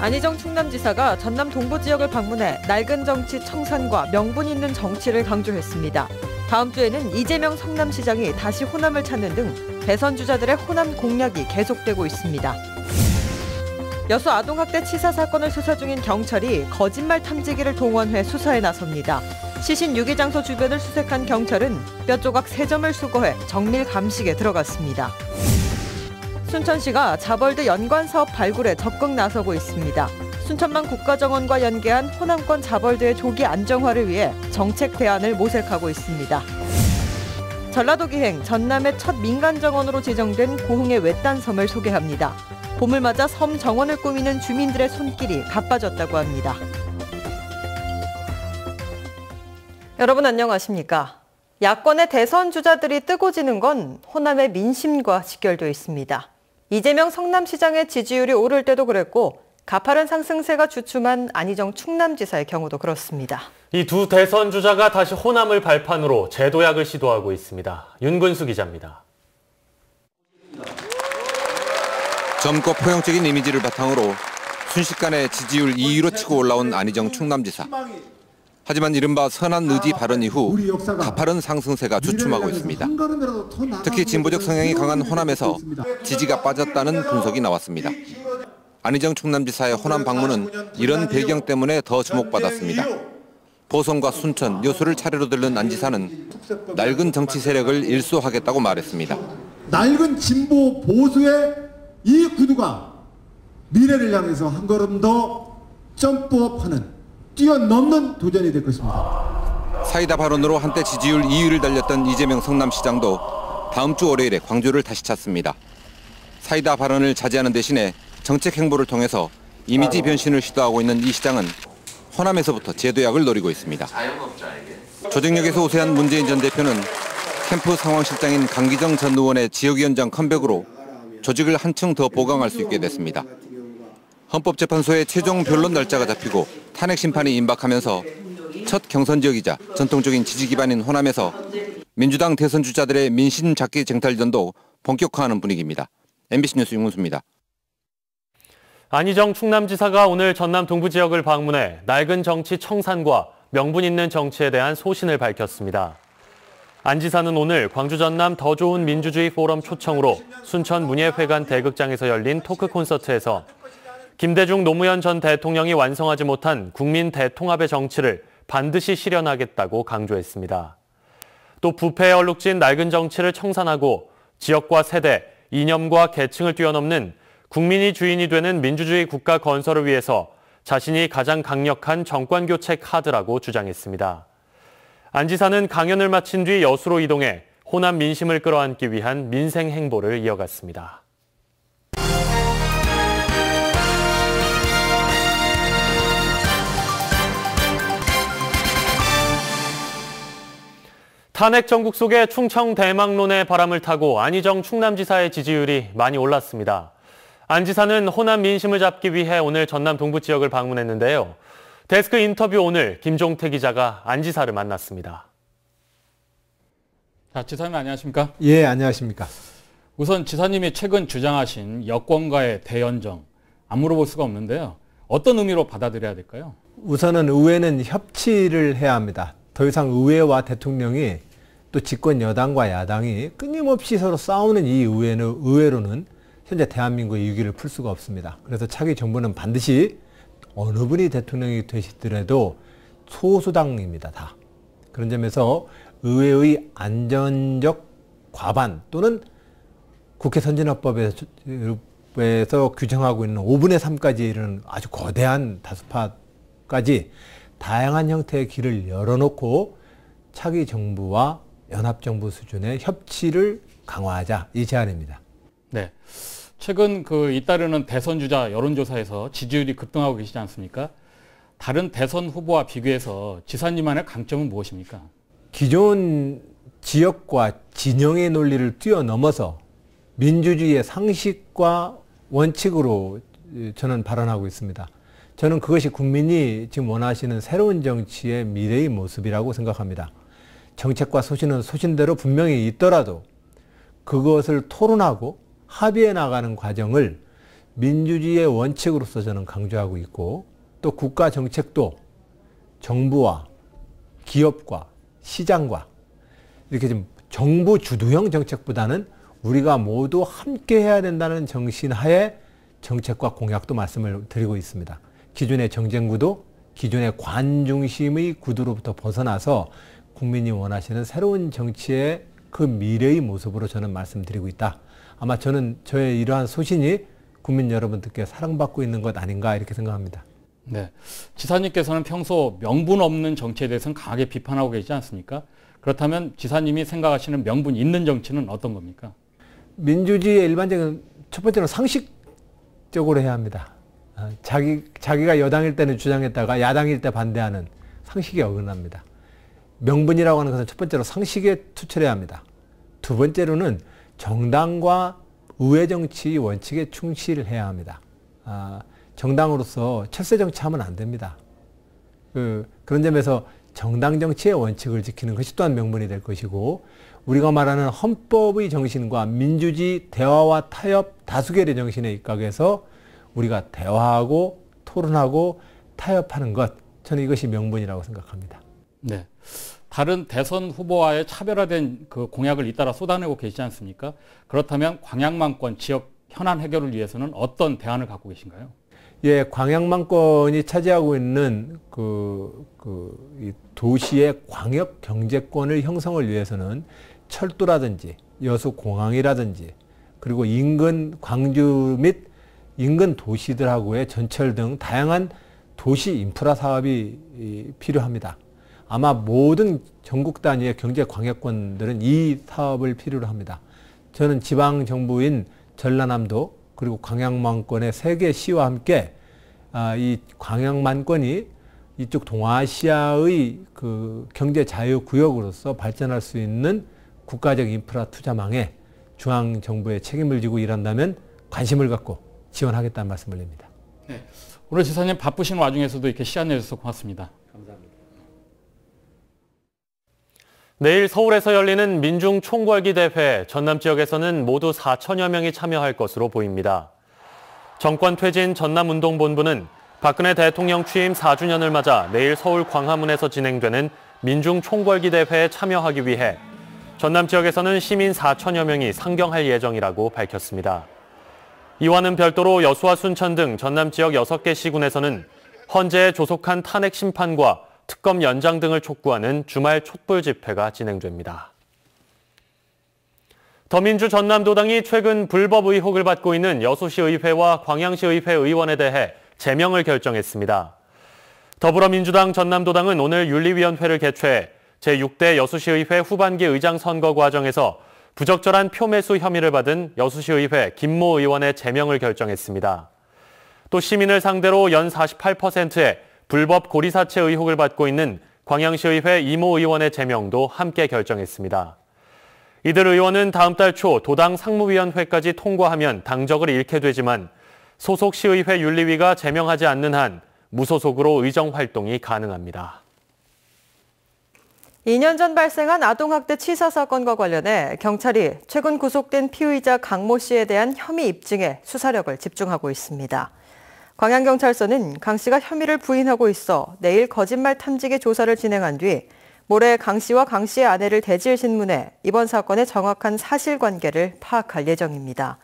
안희정 충남지사가 전남 동부 지역을 방문해 낡은 정치 청산과 명분 있는 정치를 강조했습니다. 다음 주에는 이재명 성남시장이 다시 호남을 찾는 등 대선 주자들의 호남 공략이 계속되고 있습니다. 여수 아동학대 치사 사건을 수사 중인 경찰이 거짓말 탐지기를 동원해 수사에 나섭니다. 시신 유기 장소 주변을 수색한 경찰은 뼈조각 3점을 수거해 정밀 감식에 들어갔습니다. 순천시가 자벌드 연관 사업 발굴에 적극 나서고 있습니다. 순천만 국가정원과 연계한 호남권 자벌드의 조기 안정화를 위해 정책 대안을 모색하고 있습니다. 전라도 기행 전남의 첫 민간정원으로 지정된 고흥의 외딴섬을 소개합니다. 봄을 맞아 섬 정원을 꾸미는 주민들의 손길이 바빠졌다고 합니다. 여러분 안녕하십니까? 야권의 대선 주자들이 뜨거워지는 건 호남의 민심과 직결되어 있습니다. 이재명 성남시장의 지지율이 오를 때도 그랬고 가파른 상승세가 주춤한 안희정 충남지사의 경우도 그렇습니다. 이 두 대선 주자가 다시 호남을 발판으로 재도약을 시도하고 있습니다. 윤근수 기자입니다. 젊고 포용적인 이미지를 바탕으로 순식간에 지지율 2위로 치고 올라온 안희정 충남지사. 하지만 이른바 선한 의지 발언 이후 가파른 상승세가 주춤하고 있습니다. 특히 진보적 성향이 강한 호남에서 지지가 빠졌다는 분석이 나왔습니다. 안희정 충남지사의 호남 방문은 이런 배경 때문에 더 주목받았습니다. 보성과 순천, 여수를 차례로 들른 안 지사는 낡은 정치 세력을 일소하겠다고 말했습니다. 낡은 진보 보수의 이 구두가 미래를 향해서 한 걸음 더 점프업하는 뛰어넘는 도전이 될 것입니다. 사이다 발언으로 한때 지지율 2위를 달렸던 이재명 성남시장도 다음 주 월요일에 광주를 다시 찾습니다. 사이다 발언을 자제하는 대신에 정책 행보를 통해서 이미지 변신을 시도하고 있는 이 시장은 호남에서부터 재도약을 노리고 있습니다. 조직력에서 우세한 문재인 전 대표는 캠프 상황실장인 강기정 전 의원의 지역위원장 컴백으로 조직을 한층 더 보강할 수 있게 됐습니다. 헌법재판소의 최종 변론 날짜가 잡히고 탄핵 심판이 임박하면서 첫 경선 지역이자 전통적인 지지 기반인 호남에서 민주당 대선 주자들의 민심 잡기 쟁탈전도 본격화하는 분위기입니다. MBC 뉴스 윤근수입니다. 안희정 충남지사가 오늘 전남 동부 지역을 방문해 낡은 정치 청산과 명분 있는 정치에 대한 소신을 밝혔습니다. 안 지사는 오늘 광주 전남 더 좋은 민주주의 포럼 초청으로 순천 문예회관 대극장에서 열린 토크 콘서트에서 김대중 노무현 전 대통령이 완성하지 못한 국민 대통합의 정치를 반드시 실현하겠다고 강조했습니다. 또 부패에 얼룩진 낡은 정치를 청산하고 지역과 세대, 이념과 계층을 뛰어넘는 국민이 주인이 되는 민주주의 국가 건설을 위해서 자신이 가장 강력한 정권교체 카드라고 주장했습니다. 안 지사는 강연을 마친 뒤 여수로 이동해 호남 민심을 끌어안기 위한 민생 행보를 이어갔습니다. 탄핵 정국 속에 충청 대망론의 바람을 타고 안희정 충남지사의 지지율이 많이 올랐습니다. 안 지사는 호남 민심을 잡기 위해 오늘 전남 동부 지역을 방문했는데요. 데스크 인터뷰 오늘 김종태 기자가 안 지사를 만났습니다. 자, 지사님 안녕하십니까? 예, 안녕하십니까? 우선 지사님이 최근 주장하신 여권과의 대연정, 안 물어볼 수가 없는데요. 어떤 의미로 받아들여야 될까요? 우선은 의회는 협치를 해야 합니다. 더 이상 의회와 대통령이 또 집권 여당과 야당이 끊임없이 서로 싸우는 이 의회로는 현재 대한민국의 위기를 풀 수가 없습니다. 그래서 차기 정부는 반드시 어느 분이 대통령이 되시더라도 소수당입니다. 다. 그런 점에서 의회의 안전적 과반 또는 국회 선진화법에서 규정하고 있는 5분의 3까지 이르는 아주 거대한 다수파까지 다양한 형태의 길을 열어놓고 차기 정부와 연합정부 수준의 협치를 강화하자, 이 제안입니다. 네. 최근 잇따르는 대선 주자 여론조사에서 지지율이 급등하고 계시지 않습니까? 다른 대선 후보와 비교해서 지사님만의 강점은 무엇입니까? 기존 지역과 진영의 논리를 뛰어넘어서 민주주의의 상식과 원칙으로 저는 발언하고 있습니다. 저는 그것이 국민이 지금 원하시는 새로운 정치의 미래의 모습이라고 생각합니다. 정책과 소신은 소신대로 분명히 있더라도 그것을 토론하고 합의해 나가는 과정을 민주주의의 원칙으로서 저는 강조하고 있고 또 국가 정책도 정부와 기업과 시장과 이렇게 좀 정부 주도형 정책보다는 우리가 모두 함께 해야 된다는 정신하에 정책과 공약도 말씀을 드리고 있습니다. 기존의 정쟁구도 기존의 관중심의 구도로부터 벗어나서 국민이 원하시는 새로운 정치의 그 미래의 모습으로 저는 말씀드리고 있다. 아마 저는 저의 이러한 소신이 국민 여러분들께 사랑받고 있는 것 아닌가 이렇게 생각합니다. 네, 지사님께서는 평소 명분 없는 정치에 대해서는 강하게 비판하고 계시지 않습니까? 그렇다면 지사님이 생각하시는 명분 있는 정치는 어떤 겁니까? 민주주의의 일반적인 첫 번째는 상식적으로 해야 합니다. 자기가 여당일 때는 주장했다가 야당일 때 반대하는 상식에 어긋납니다. 명분이라고 하는 것은 첫 번째로 상식에 투철해야 합니다. 두 번째로는 정당과 의회 정치 원칙에 충실해야 합니다. 정당으로서 철새 정치하면 안 됩니다. 그런 점에서 정당 정치의 원칙을 지키는 것이 또한 명분이 될 것이고 우리가 말하는 헌법의 정신과 민주주의 대화와 타협 다수결의 정신에 입각해서 우리가 대화하고 토론하고 타협하는 것 저는 이것이 명분이라고 생각합니다. 네, 다른 대선 후보와의 차별화된 그 공약을 잇따라 쏟아내고 계시지 않습니까? 그렇다면 광양만권 지역 현안 해결을 위해서는 어떤 대안을 갖고 계신가요? 예, 광양만권이 차지하고 있는 이 도시의 광역 경제권을 형성을 위해서는 철도라든지 여수공항이라든지 그리고 인근 광주 및 인근 도시들하고의 전철 등 다양한 도시 인프라 사업이 필요합니다. 아마 모든 전국 단위의 경제 광역권들은 이 사업을 필요로 합니다. 저는 지방 정부인 전라남도 그리고 광양만권의 3개 시와 함께 이 광양만권이 이쪽 동아시아의 그 경제 자유 구역으로서 발전할 수 있는 국가적 인프라 투자망에 중앙 정부의 책임을 지고 일한다면 관심을 갖고 지원하겠다는 말씀을 드립니다. 네, 오늘 지사님 바쁘신 와중에서도 이렇게 시간 내주셔서 고맙습니다. 감사합니다. 내일 서울에서 열리는 민중 총궐기 대회 전남 지역에서는 모두 4천여 명이 참여할 것으로 보입니다. 정권 퇴진 전남운동본부는 박근혜 대통령 취임 4주년을 맞아 내일 서울 광화문에서 진행되는 민중 총궐기 대회에 참여하기 위해 전남 지역에서는 시민 4천여 명이 상경할 예정이라고 밝혔습니다. 이와는 별도로 여수와 순천 등 전남 지역 6개 시군에서는 헌재에 조속한 탄핵 심판과 특검 연장 등을 촉구하는 주말 촛불 집회가 진행됩니다. 더민주 전남도당이 최근 불법 의혹을 받고 있는 여수시 의회와 광양시 의회 의원에 대해 제명을 결정했습니다. 더불어민주당 전남도당은 오늘 윤리위원회를 개최해 제6대 여수시 의회 후반기 의장 선거 과정에서 부적절한 표매수 혐의를 받은 여수시 의회 김모 의원의 제명을 결정했습니다. 또 시민을 상대로 연 48%의 불법 고리사채 의혹을 받고 있는 광양시의회 이모 의원의 제명도 함께 결정했습니다. 이들 의원은 다음 달 초 도당 상무위원회까지 통과하면 당적을 잃게 되지만 소속 시의회 윤리위가 제명하지 않는 한 무소속으로 의정 활동이 가능합니다. 2년 전 발생한 아동학대 치사 사건과 관련해 경찰이 최근 구속된 피의자 강모 씨에 대한 혐의 입증에 수사력을 집중하고 있습니다. 광양경찰서는 강 씨가 혐의를 부인하고 있어 내일 거짓말 탐지기 조사를 진행한 뒤 모레 강 씨와 강 씨의 아내를 대질 신문해 이번 사건의 정확한 사실관계를 파악할 예정입니다.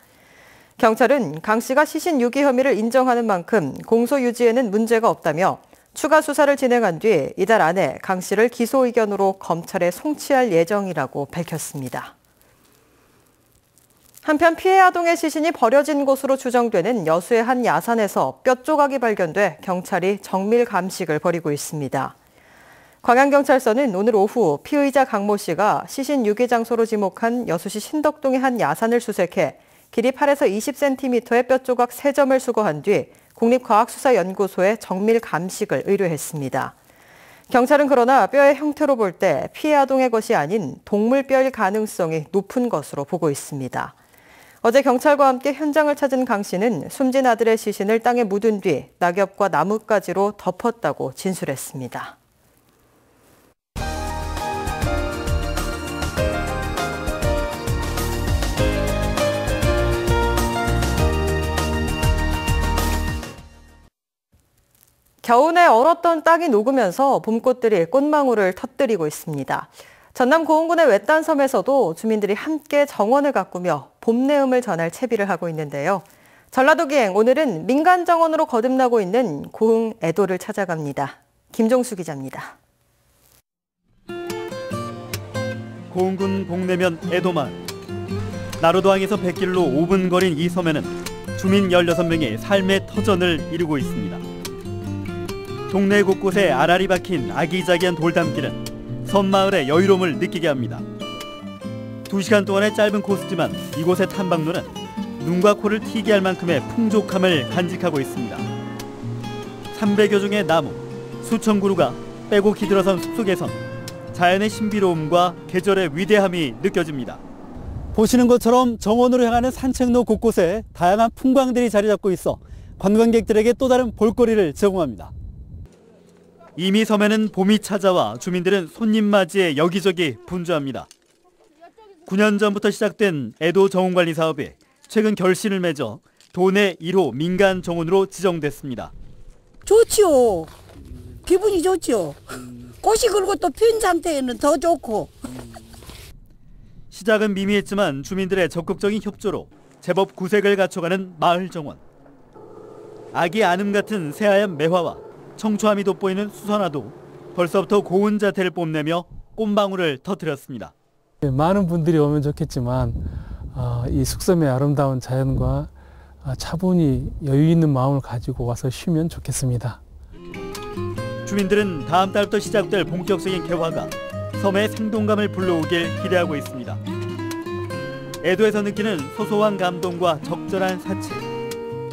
경찰은 강 씨가 시신 유기 혐의를 인정하는 만큼 공소 유지에는 문제가 없다며 추가 수사를 진행한 뒤 이달 안에 강 씨를 기소 의견으로 검찰에 송치할 예정이라고 밝혔습니다. 한편 피해 아동의 시신이 버려진 곳으로 추정되는 여수의 한 야산에서 뼈 조각이 발견돼 경찰이 정밀 감식을 벌이고 있습니다. 광양경찰서는 오늘 오후 피의자 강모 씨가 시신 유기 장소로 지목한 여수시 신덕동의 한 야산을 수색해 길이 8에서 20cm의 뼈 조각 3점을 수거한 뒤 국립과학수사연구소에 정밀 감식을 의뢰했습니다. 경찰은 그러나 뼈의 형태로 볼 때 피해 아동의 것이 아닌 동물뼈일 가능성이 높은 것으로 보고 있습니다. 어제 경찰과 함께 현장을 찾은 강 씨는 숨진 아들의 시신을 땅에 묻은 뒤 낙엽과 나뭇가지로 덮었다고 진술했습니다. 겨우내 얼었던 땅이 녹으면서 봄꽃들이 꽃망울을 터뜨리고 있습니다. 전남 고흥군의 외딴섬에서도 주민들이 함께 정원을 가꾸며 봄 내음을 전할 채비를 하고 있는데요. 전라도 기행, 오늘은 민간 정원으로 거듭나고 있는 고흥 애도를 찾아갑니다. 김종수 기자입니다. 고흥군 복내면 애도마을. 나로도항에서 100길로 5분 거린 이 섬에는 주민 16명의 삶의 터전을 이루고 있습니다. 동네 곳곳에 알알이 박힌 아기자기한 돌담길은 섬마을의 여유로움을 느끼게 합니다. 2시간 동안의 짧은 코스지만 이곳의 탐방로는 눈과 코를 튀게 할 만큼의 풍족함을 간직하고 있습니다. 300여 종의 나무, 수천 그루가 빼곡히 들어선 숲속에선 자연의 신비로움과 계절의 위대함이 느껴집니다. 보시는 것처럼 정원으로 향하는 산책로 곳곳에 다양한 풍광들이 자리 잡고 있어 관광객들에게 또 다른 볼거리를 제공합니다. 이미 섬에는 봄이 찾아와 주민들은 손님 맞이에 여기저기 분주합니다. 9년 전부터 시작된 애도 정원관리 사업이 최근 결실을 맺어 도내 1호 민간 정원으로 지정됐습니다. 좋지요. 기분이 좋지요. 꽃이 그리고 또 핀 상태에는 더 좋고. 시작은 미미했지만 주민들의 적극적인 협조로 제법 구색을 갖춰가는 마을 정원. 아기 안음 같은 새하얀 매화와 청초함이 돋보이는 수선화도 벌써부터 고운 자태를 뽐내며 꽃망울을 터뜨렸습니다. 많은 분들이 오면 좋겠지만 이 숙섬의 아름다운 자연과 차분히 여유 있는 마음을 가지고 와서 쉬면 좋겠습니다. 주민들은 다음 달부터 시작될 본격적인 개화가 섬의 생동감을 불러오길 기대하고 있습니다. 애도에서 느끼는 소소한 감동과 적절한 사치.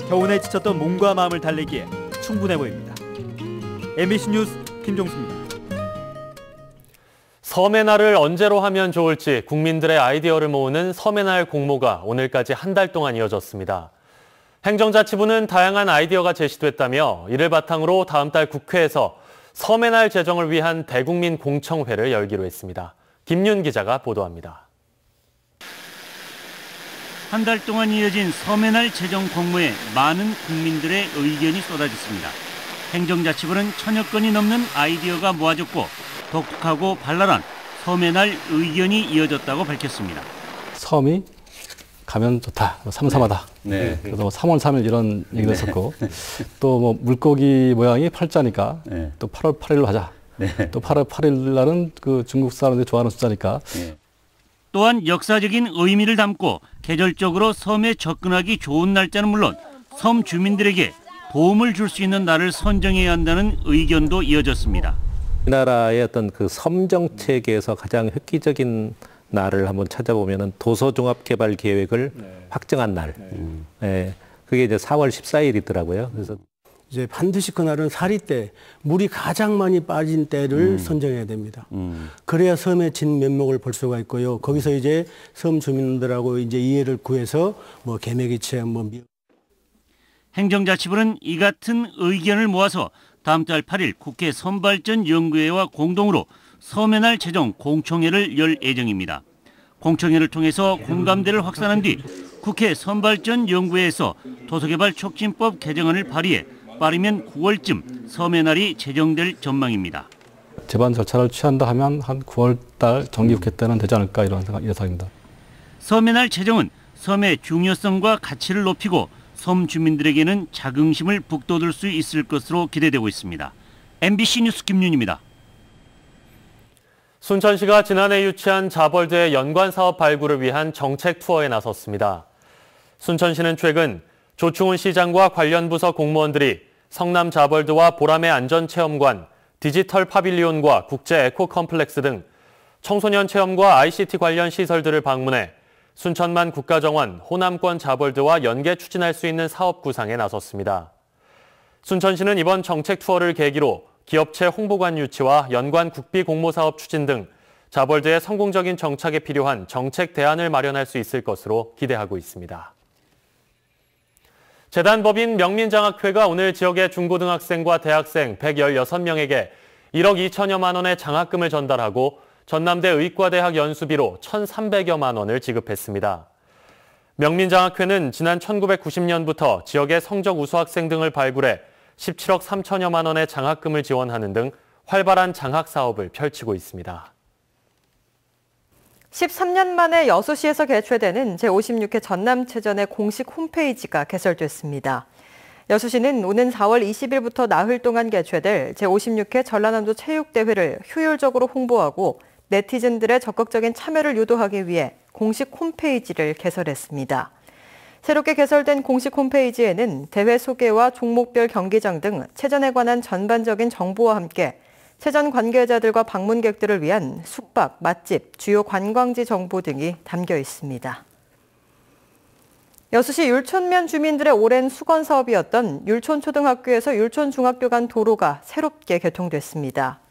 겨우내 지쳤던 몸과 마음을 달래기에 충분해 보입니다. MBC 뉴스 김종수입니다. 섬의 날을 언제로 하면 좋을지 국민들의 아이디어를 모으는 섬의 날 공모가 오늘까지 한 달 동안 이어졌습니다. 행정자치부는 다양한 아이디어가 제시됐다며 이를 바탕으로 다음 달 국회에서 섬의 날 제정을 위한 대국민 공청회를 열기로 했습니다. 김윤 기자가 보도합니다. 한 달 동안 이어진 섬의 날 제정 공모에 많은 국민들의 의견이 쏟아졌습니다. 행정자치부는 1000여 건이 넘는 아이디어가 모아졌고 독특하고 발랄한 섬의 날 의견이 이어졌다고 밝혔습니다. 섬이 가면 좋다, 삼삼하다. 네. 그래서 3월 3일 이런 얘기도 했었고 또 뭐 물고기 모양이 팔자니까 또 8월 8일로 하자. 또 8월 8일 날은 그 중국 사람들이 좋아하는 숫자니까. 또한 역사적인 의미를 담고 계절적으로 섬에 접근하기 좋은 날짜는 물론 섬 주민들에게 도움을 줄 수 있는 날을 선정해야 한다는 의견도 이어졌습니다. 우리나라의 어떤 그 섬 정책에서 가장 획기적인 날을 한번 찾아보면은 도서종합개발계획을 확정한 날. 그게 이제 4월 14일이더라고요. 그래서 이제 반드시 그날은 사리 때 물이 가장 많이 빠진 때를 선정해야 됩니다. 그래야 섬의 진면목을 볼 수가 있고요. 거기서 이제 섬 주민들하고 이제 이해를 구해서 뭐 개메기 체험 행정자치부는 이 같은 의견을 모아서 다음 달 8일 국회 섬발전연구회와 공동으로 섬의 날 제정 공청회를 열 예정입니다. 공청회를 통해서 공감대를 확산한 뒤 국회 섬발전연구회에서 도서개발 촉진법 개정안을 발의해 빠르면 9월쯤 섬의 날이 제정될 전망입니다. 제반 절차를 취한다 하면 한 9월 달 정기국회 때는 되지 않을까 이런 예상입니다. 섬의 날 제정은 섬의 중요성과 가치를 높이고 섬 주민들에게는 자긍심을 북돋을 수 있을 것으로 기대되고 있습니다. MBC 뉴스 김윤입니다. 순천시가 지난해 유치한 자벌드의 연관 사업 발굴을 위한 정책 투어에 나섰습니다. 순천시는 최근 조충훈 시장과 관련 부서 공무원들이 성남 자벌드와 보람의 안전체험관, 디지털 파빌리온과 국제 에코 컴플렉스 등 청소년 체험과 ICT 관련 시설들을 방문해 순천만 국가정원, 호남권 자벌드와 연계 추진할 수 있는 사업 구상에 나섰습니다. 순천시는 이번 정책 투어를 계기로 기업체 홍보관 유치와 연관 국비 공모 사업 추진 등 자벌드의 성공적인 정착에 필요한 정책 대안을 마련할 수 있을 것으로 기대하고 있습니다. 재단법인 명민장학회가 오늘 지역의 중고등학생과 대학생 116명에게 1억 2천여만 원의 장학금을 전달하고 전남대 의과대학 연수비로 1,300여만 원을 지급했습니다. 명민장학회는 지난 1990년부터 지역의 성적 우수 학생 등을 발굴해 17억 3천여만 원의 장학금을 지원하는 등 활발한 장학 사업을 펼치고 있습니다. 13년 만에 여수시에서 개최되는 제56회 전남체전의 공식 홈페이지가 개설됐습니다. 여수시는 오는 4월 20일부터 나흘 동안 개최될 제56회 전라남도 체육대회를 효율적으로 홍보하고 네티즌들의 적극적인 참여를 유도하기 위해 공식 홈페이지를 개설했습니다. 새롭게 개설된 공식 홈페이지에는 대회 소개와 종목별 경기장 등 체전에 관한 전반적인 정보와 함께 체전 관계자들과 방문객들을 위한 숙박, 맛집, 주요 관광지 정보 등이 담겨 있습니다. 여수시 율촌면 주민들의 오랜 수건 사업이었던 율촌초등학교에서 율촌중학교 간 도로가 새롭게 개통됐습니다.